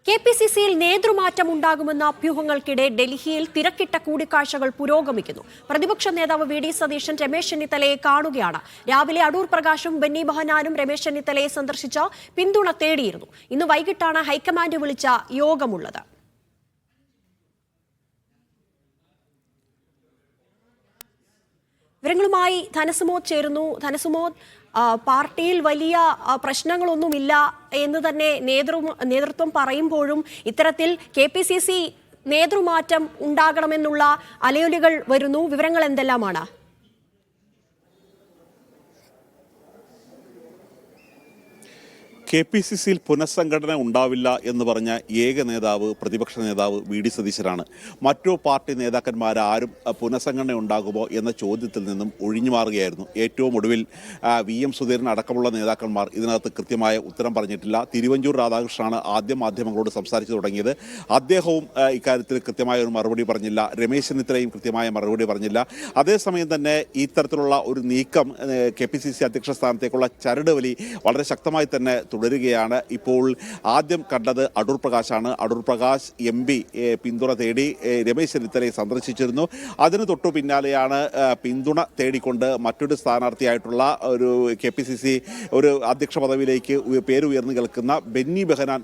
കെ.പി.സി.സിയിൽ നേതൃമാറ്റം ഉണ്ടാകുമെന്ന അഭ്യൂഹങ്ങൾക്കിടെ ഡൽഹിയിൽ തിരക്കിട്ട കൂടിക്കാഴ്ചകൾ പുരോഗമിക്കുന്നു. പ്രതിപക്ഷ നേതാവ് വി.ഡി. സതീശൻ രമേശ് ചെന്നിത്തലയെ കാണുകയാണ്. രാവിലെ അടൂർ പ്രകാശും ബെന്നി ബെഹനാനും രമേശ് ചെന്നിത്തലയെ സന്ദർശിച്ച പിന്തുണ തേടിയിരുന്നു. ഇന്ന് വൈകിട്ടാണ് ഹൈക്കമാൻഡ് വിളിച്ച യോഗമുള്ളത്. വിവരങ്ങളുമായി ധനസുമോദ് ചേരുന്നു. ധനസുമോദ്, പാർട്ടിയിൽ വലിയ പ്രശ്നങ്ങളൊന്നുമില്ല എന്ന് തന്നെ നേതൃത്വം പറയുമ്പോഴും ഇത്തരത്തിൽ കെ.പി.സി.സി നേതൃമാറ്റം ഉണ്ടാകണമെന്നുള്ള അലയൊലികൾ വരുന്നു. വിവരങ്ങൾ എന്തെല്ലാമാണ്? കെ.പി.സി.സിയിൽ പുനഃസംഘടന ഉണ്ടാവില്ല എന്ന് പറഞ്ഞ ഏക നേതാവ് പ്രതിപക്ഷ നേതാവ് വി.ഡി. സതീശനാണ്. മറ്റു പാർട്ടി നേതാക്കന്മാരാരും പുനഃസംഘടന ഉണ്ടാകുമോ എന്ന ചോദ്യത്തിൽ നിന്നും ഒഴിഞ്ഞു മാറുകയായിരുന്നു. ഏറ്റവും ഒടുവിൽ വി.എം. സുധീരൻ അടക്കമുള്ള നേതാക്കന്മാർ ഇതിനകത്ത് കൃത്യമായ ഉത്തരം പറഞ്ഞിട്ടില്ല. തിരുവഞ്ചൂർ രാധാകൃഷ്ണനാണ് ആദ്യം മാധ്യമങ്ങളോട് സംസാരിച്ചു തുടങ്ങിയത്. അദ്ദേഹവും ഇക്കാര്യത്തിൽ കൃത്യമായ ഒരു മറുപടി പറഞ്ഞില്ല. രമേശ് ചെന്നിത്തലയും കൃത്യമായ മറുപടി പറഞ്ഞില്ല. അതേസമയം തന്നെ ഇത്തരത്തിലുള്ള ഒരു നീക്കം കെ.പി.സി.സി അധ്യക്ഷ സ്ഥാനത്തേക്കുള്ള ചരട് വലി വളരെ ശക്തമായി തന്നെ തുടരുകയാണ്. ഇപ്പോൾ ആദ്യം കണ്ടത് അടൂർ പ്രകാശാണ്. അടൂർ പ്രകാശ് എം.പി പിന്തുണ തേടി രമേശ് ചെന്നിത്തലയെ സന്ദർശിച്ചിരുന്നു. അതിന് തൊട്ടു പിന്നാലെയാണ് പിന്തുണ തേടിക്കൊണ്ട് മറ്റൊരു സ്ഥാനാർത്ഥിയായിട്ടുള്ള ഒരു കെ.പി.സി.സി ഒരു അധ്യക്ഷ പദവിയിലേക്ക് പേരുയർന്നു കേൾക്കുന്ന ബെന്നി ബെഹനാൻ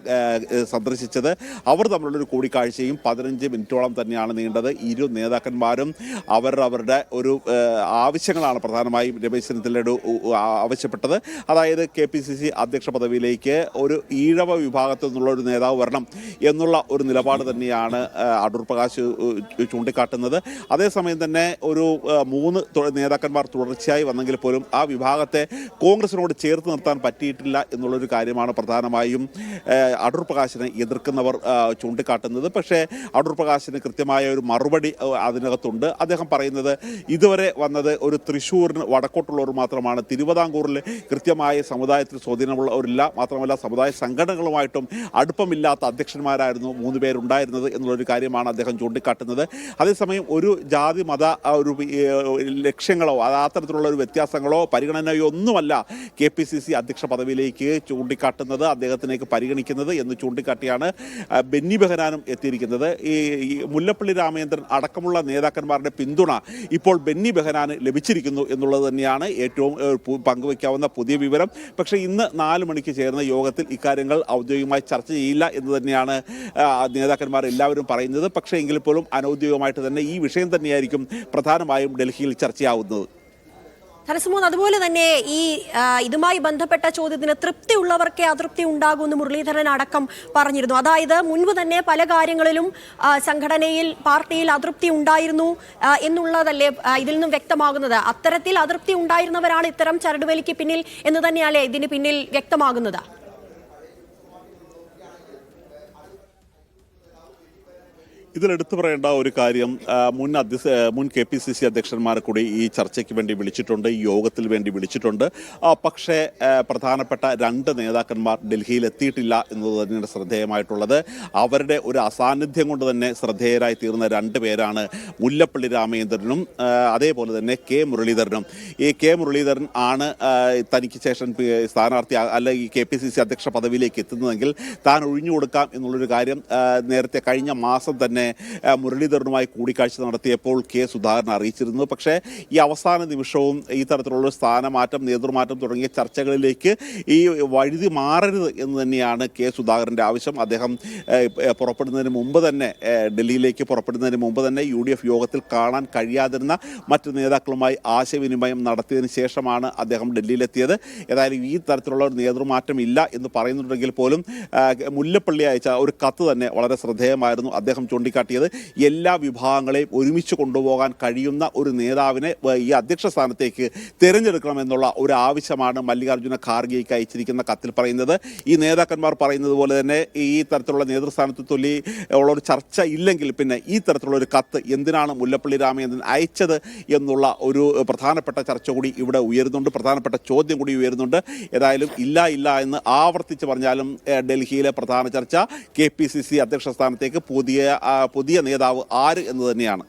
സന്ദർശിച്ചത്. അവർ തമ്മിലുള്ളൊരു കൂടിക്കാഴ്ചയും 15 മിനിറ്റോളം തന്നെയാണ് നീണ്ടത്. ഇരു നേതാക്കന്മാരും അവരുടെ ഒരു ആവശ്യങ്ങളാണ് പ്രധാനമായും രമേശ് ചെന്നിത്തലയോട് ആവശ്യപ്പെട്ടത്. അതായത് കെ.പി.സി.സി അധ്യക്ഷ പദവിയിലേക്ക് ഒരു ഈഴവ വിഭാഗത്തിൽ നിന്നുള്ള ഒരു നേതാവ് വരണം എന്നുള്ള ഒരു നിലപാട് തന്നെയാണ് അടൂർ പ്രകാശ് ചൂണ്ടിക്കാട്ടുന്നത്. അതേസമയം തന്നെ ഒരു 3 നേതാക്കന്മാർ തുടർച്ചയായി വന്നെങ്കിൽ പോലും ആ വിഭാഗത്തെ കോൺഗ്രസിനോട് ചേർത്ത് നിർത്താൻ പറ്റിയിട്ടില്ല എന്നുള്ളൊരു കാര്യമാണ് പ്രധാനമായും അടൂർ പ്രകാശിനെ എതിർക്കുന്നവർ ചൂണ്ടിക്കാട്ടുന്നത്. പക്ഷേ അടൂർ പ്രകാശിന് കൃത്യമായ ഒരു മറുപടി അതിനകത്തുണ്ട്. അദ്ദേഹം പറയുന്നത് ഇതുവരെ വന്നത് ഒരു തൃശ്ശൂരിന് വടക്കോട്ടുള്ളവർ മാത്രമാണ്. തിരുവിതാംകൂറിൽ കൃത്യമായ സമുദായത്തിൽ സ്വാധീനമുള്ളവരില്ല. മാത്രമല്ല സമുദായ സംഘടനകളുമായിട്ടും അടുപ്പമില്ലാത്ത അധ്യക്ഷന്മാരായിരുന്നു 3 പേരുണ്ടായിരുന്നത് എന്നുള്ളൊരു കാര്യമാണ് അദ്ദേഹം ചൂണ്ടിക്കാട്ടുന്നത്. അതേസമയം ഒരു ജാതി മത ഒരു ലക്ഷ്യങ്ങളോ അത്തരത്തിലുള്ള ഒരു വ്യത്യാസങ്ങളോ പരിഗണനയോ ഒന്നുമല്ല കെ.പി.സി.സി അധ്യക്ഷ പദവിയിലേക്ക് ചൂണ്ടിക്കാട്ടുന്നത്, അദ്ദേഹത്തിലേക്ക് പരിഗണിക്കുന്നത് എന്ന് ചൂണ്ടിക്കാട്ടിയാണ് ബെന്നി ബെഹനാനും എത്തിയിരിക്കുന്നത്. ഈ മുല്ലപ്പള്ളി രാമചന്ദ്രൻ അടക്കമുള്ള നേതാക്കന്മാരുടെ പിന്തുണ ഇപ്പോൾ ബെന്നി ബെഹനാന് ലഭിച്ചിരിക്കുന്നു എന്നുള്ളത് തന്നെയാണ് ഏറ്റവും പങ്കുവയ്ക്കാവുന്ന പുതിയ വിവരം. പക്ഷേ ഇന്ന് 4 മണിക്ക് ചേർന്ന യോഗത്തിൽ ഇക്കാര്യങ്ങൾ ഔദ്യോഗികമായി ചർച്ച ചെയ്യില്ല എന്ന് തന്നെയാണ് നേതാക്കന്മാർ എല്ലാവരും പറയുന്നത്. പക്ഷേ എങ്കിൽ പോലും അനൗദ്യോഗികമായിട്ട് തന്നെ ഈ വിഷയം തന്നെയായിരിക്കും പ്രധാനമായും ഡൽഹിയിൽ ചർച്ചയാവുന്നത്. ധനസുമോദ്, അതുപോലെ തന്നെ ഈ ഇതുമായി ബന്ധപ്പെട്ട ചോദ്യത്തിന് തൃപ്തിയുള്ളവർക്കേ അതൃപ്തി ഉണ്ടാകുമെന്ന് മുരളീധരൻ അടക്കം പറഞ്ഞിരുന്നു. അതായത് മുൻപ് തന്നെ പല കാര്യങ്ങളിലും സംഘടനയിൽ പാർട്ടിയിൽ അതൃപ്തി ഉണ്ടായിരുന്നു എന്നുള്ളതല്ലേ ഇതിൽ നിന്നും വ്യക്തമാകുന്നത്. അത്തരത്തിൽ അതൃപ്തി ഉണ്ടായിരുന്നവരാണ് ഇത്തരം ചരടുവലിക്ക് പിന്നിൽ എന്ന് തന്നെയല്ലേ ഇതിന് പിന്നിൽ വ്യക്തമാകുന്നത്? ഇതിലെടുത്തു പറയേണ്ട ഒരു കാര്യം, മുൻ കെ.പി.സി.സി അധ്യക്ഷന്മാരെ കൂടി ഈ ചർച്ചയ്ക്ക് വേണ്ടി വിളിച്ചിട്ടുണ്ട്, ഈ യോഗത്തിൽ വേണ്ടി വിളിച്ചിട്ടുണ്ട്. പക്ഷേ പ്രധാനപ്പെട്ട 2 നേതാക്കന്മാർ ഡൽഹിയിൽ എത്തിയിട്ടില്ല എന്നത് തന്നെയാണ് ശ്രദ്ധേയമായിട്ടുള്ളത്. അവരുടെ ഒരു അസാന്നിധ്യം കൊണ്ട് തന്നെ ശ്രദ്ധേയരായി തീർന്ന 2 പേരാണ് മുല്ലപ്പള്ളി രാമചന്ദ്രനും അതേപോലെ തന്നെ കെ മുരളീധരനും. ഈ കെ മുരളീധരൻ ആണ് തനിക്ക് ശേഷം സ്ഥാനാർത്ഥി അല്ല ഈ കെ.പി.സി.സി അധ്യക്ഷ പദവിയിലേക്ക് എത്തുന്നതെങ്കിൽ താൻ ഒഴിഞ്ഞു കൊടുക്കാം എന്നുള്ളൊരു കാര്യം നേരത്തെ കഴിഞ്ഞ മാസം തന്നെ മുരളീധരനുമായി കൂടിക്കാഴ്ച നടത്തിയപ്പോൾ കെ സുധാകരൻ അറിയിച്ചിരുന്നു. പക്ഷേ ഈ അവസാന നിമിഷവും ഈ തരത്തിലുള്ള സ്ഥാനമാറ്റം, നേതൃമാറ്റം തുടങ്ങിയ ചർച്ചകളിലേക്ക് ഈ വഴുതി മാറരുത് എന്ന് തന്നെയാണ് കെ സുധാകരൻ്റെ ആവശ്യം. അദ്ദേഹം പുറപ്പെടുന്നതിന് മുമ്പ് തന്നെ ഡൽഹിയിലേക്ക് പുറപ്പെടുന്നതിന് മുമ്പ് തന്നെ UDF യോഗത്തിൽ കാണാൻ കഴിയാതിരുന്ന മറ്റ് നേതാക്കളുമായി ആശയവിനിമയം നടത്തിയതിന് ശേഷമാണ് അദ്ദേഹം ഡൽഹിയിലെത്തിയത്. ഏതായാലും ഈ തരത്തിലുള്ള ഒരു നേതൃമാറ്റം ഇല്ല എന്ന് പറയുന്നുണ്ടെങ്കിൽ പോലും മുല്ലപ്പള്ളി അയച്ച ഒരു കത്ത് തന്നെ വളരെ ശ്രദ്ധേയമായിരുന്നു. അദ്ദേഹം ചൂണ്ടിക്കാട്ടിയത് എല്ലാ വിഭാഗങ്ങളെയും ഒരുമിച്ച് കൊണ്ടുപോകാൻ കഴിയുന്ന ഒരു നേതാവിനെ ഈ അധ്യക്ഷ സ്ഥാനത്തേക്ക് തിരഞ്ഞെടുക്കണമെന്നുള്ള ഒരു ആവശ്യമാണ് മല്ലികാർജ്ജുന ഖാർഗെയ്ക്ക് അയച്ചിരിക്കുന്ന കത്തിൽ പറയുന്നത്. ഈ നേതാക്കന്മാർ പറയുന്നത് പോലെ തന്നെ ഈ തരത്തിലുള്ള നേതൃസ്ഥാനത്ത് തൊല്ലി ഉള്ള ഒരു ചർച്ച ഇല്ലെങ്കിൽ പിന്നെ ഈ തരത്തിലുള്ള ഒരു കത്ത് എന്തിനാണ് മുല്ലപ്പള്ളി രാമചന്ദ്രൻ അയച്ചത് എന്നുള്ള ഒരു പ്രധാനപ്പെട്ട ചർച്ച കൂടി ഇവിടെ ഉയരുന്നുണ്ട്, പ്രധാനപ്പെട്ട ചോദ്യം കൂടി ഉയരുന്നുണ്ട്. ഏതായാലും ഇല്ല എന്ന് ആവർത്തിച്ച് പറഞ്ഞാലും ഡൽഹിയിലെ പ്രധാന ചർച്ച കെ.പി.സി.സി അധ്യക്ഷ സ്ഥാനത്തേക്ക് പുതിയ നേതാവ് ആര് എന്ന് തന്നെയാണ്.